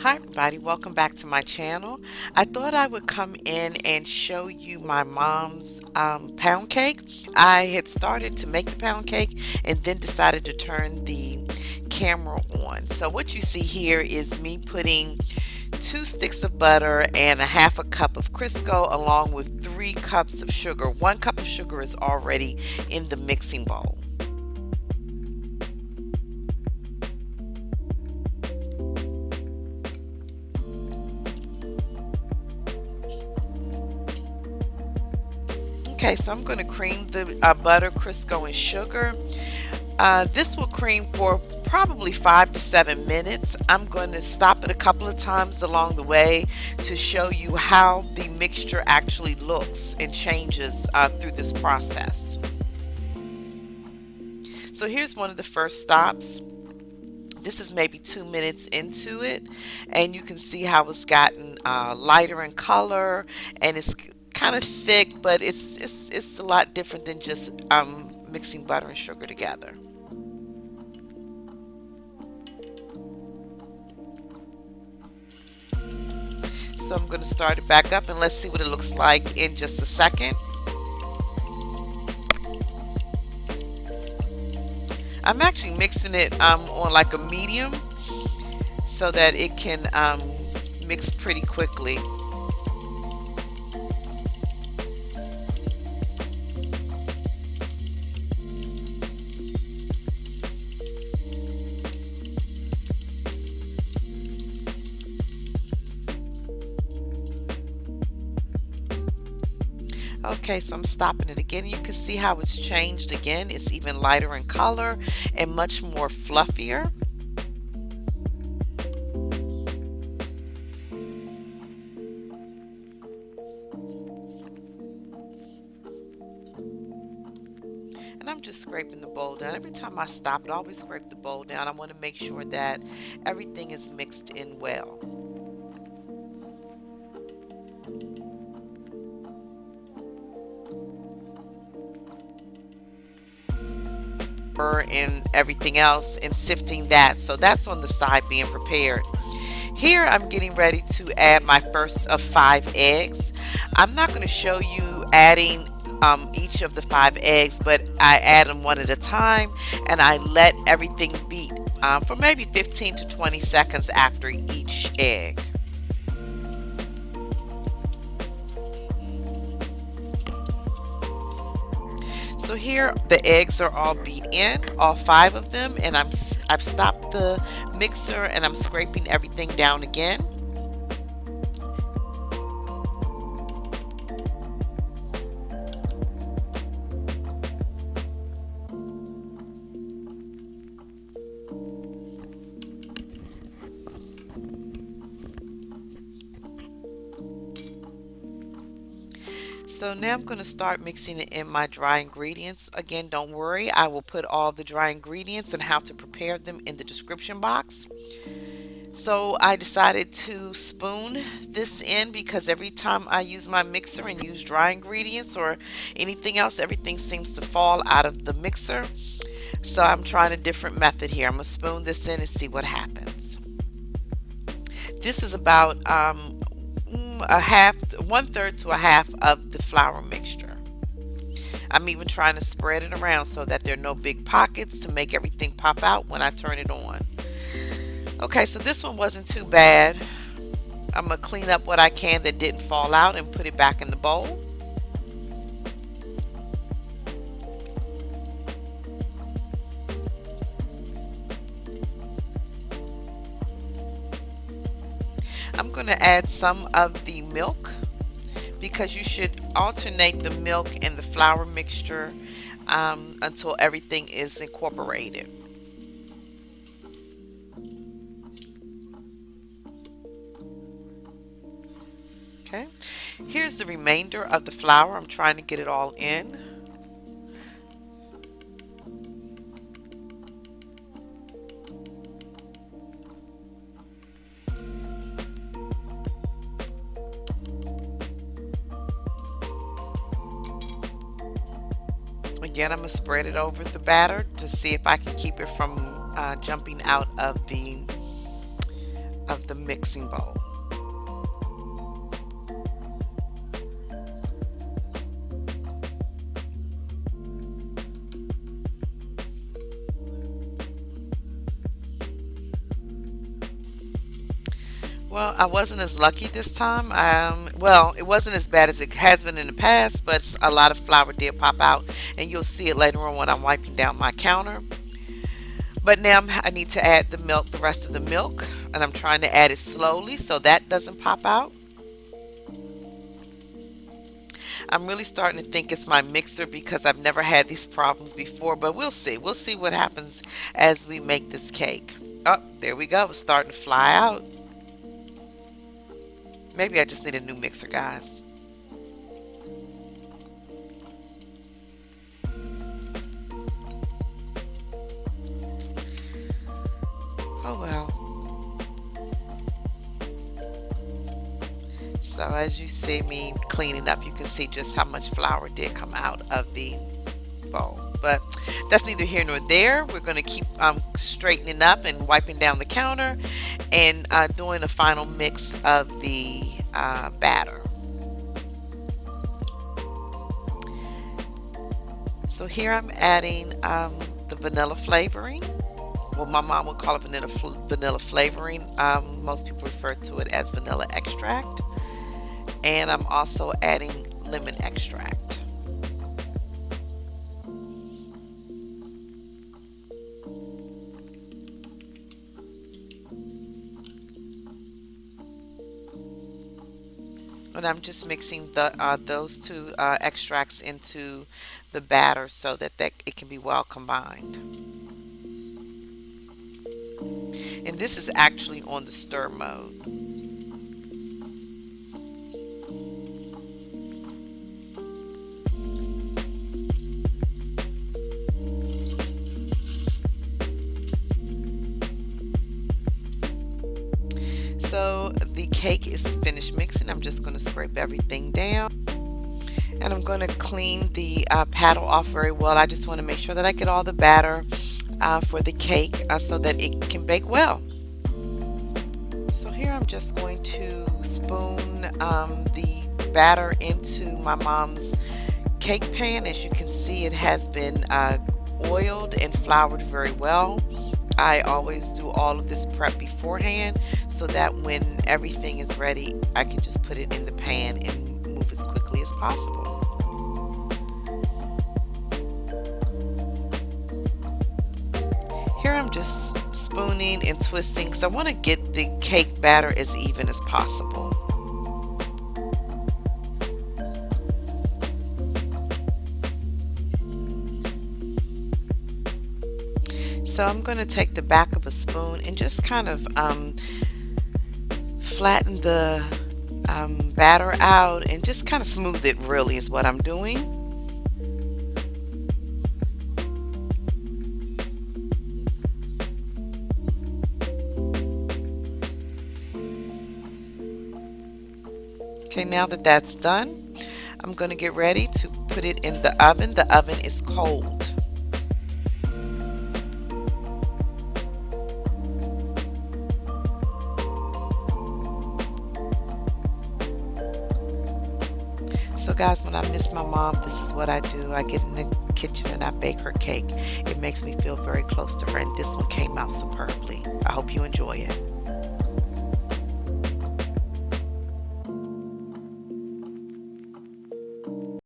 Hi everybody, welcome back to my channel. I thought I would come in and show you my mom's pound cake. I had started to make the pound cake and then decided to turn the camera on. So what you see here is me putting 2 sticks of butter and a half a cup of Crisco along with 3 cups of sugar. 1 cup of sugar is already in the mixing bowl. Okay, so I'm going to cream the butter, Crisco, and sugar. This will cream for probably 5 to 7 minutes. I'm going to stop it a couple of times along the way to show you how the mixture actually looks and changes through this process. So here's one of the first stops. This is maybe 2 minutes into it, and you can see how it's gotten lighter in color, and it's kind of thick, but it's a lot different than just mixing butter and sugar together. So I'm going to start it back up and let's see what it looks like in just a second. I'm actually mixing it on like a medium so that it can mix pretty quickly. Okay, so I'm stopping it again. You can see how it's changed again. It's even lighter in color and much more fluffier. And I'm just scraping the bowl down. Every time I stop it, I always scrape the bowl down. I want to make sure that everything is mixed in well. And everything else and sifting that. So that's on the side being prepared. Here I'm getting ready to add my first of 5 eggs. I'm not going to show you adding each of the 5 eggs, but I add them one at a time and I let everything beat for maybe 15 to 20 seconds after each egg. So here the eggs are all beat in, all 5 of them, and I've stopped the mixer and I'm scraping everything down again. So now I'm going to start mixing it in my dry ingredients. Again, don't worry, I will put all the dry ingredients and how to prepare them in the description box. So I decided to spoon this in because every time I use my mixer and use dry ingredients or anything else, everything seems to fall out of the mixer. So I'm trying a different method here. I'm going to spoon this in and see what happens. This is about a half, 1/3 to a half of the flour mixture. I'm even trying to spread it around so that there are no big pockets to make everything pop out when I turn it on. Okay, so this one wasn't too bad. I'm going to clean up what I can that didn't fall out and put it back in the bowl. I'm going to add some of the milk because you should alternate the milk and the flour mixture until everything is incorporated. Okay, here's the remainder of the flour. I'm trying to get it all in. Again, I'm going to spread it over the batter to see if I can keep it from jumping out of the of the mixing bowl. Well, I wasn't as lucky this time. Well, it wasn't as bad as it has been in the past, but a lot of flour did pop out, and you'll see it later on when I'm wiping down my counter. But now I need to add the milk, the rest of the milk, and I'm trying to add it slowly so that doesn't pop out. I'm really starting to think it's my mixer because I've never had these problems before, but we'll see. We'll see what happens as we make this cake. Oh, there we go. It's starting to fly out. Maybe I just need a new mixer, guys. Oh well. So as you see me cleaning up, you can see just how much flour did come out of the bowl. But that's neither here nor there. We're going to keep straightening up and wiping down the counter and doing a final mix of the batter. So here I'm adding the vanilla flavoring. Well, my mom would call it vanilla flavoring. Most people refer to it as vanilla extract. And I'm also adding lemon extract. And I'm just mixing those two extracts into the batter so that it can be well combined. And this is actually on the stir mode. So the cake is finished mixing. I'm just going to scrape everything down. And I'm going to clean the paddle off very well. I just want to make sure that I get all the batter for the cake so that it can bake well. So here I'm just going to spoon the batter into my mom's cake pan. As you can see, it has been oiled and floured very well. I always do all of this prep beforehand so that when everything is ready, I can just put it in the pan and move as quickly as possible. Here I'm just spooning and twisting because I want to get the cake batter as even as possible. So I'm going to take the back of a spoon and just kind of flatten the batter out and just kind of smooth it, really is what I'm doing. Okay, now that that's done, I'm going to get ready to put it in the oven. The oven is cold. So guys, when I miss my mom, this is what I do. I get in the kitchen and I bake her cake. It makes me feel very close to her, and this one came out superbly. I hope you enjoy it.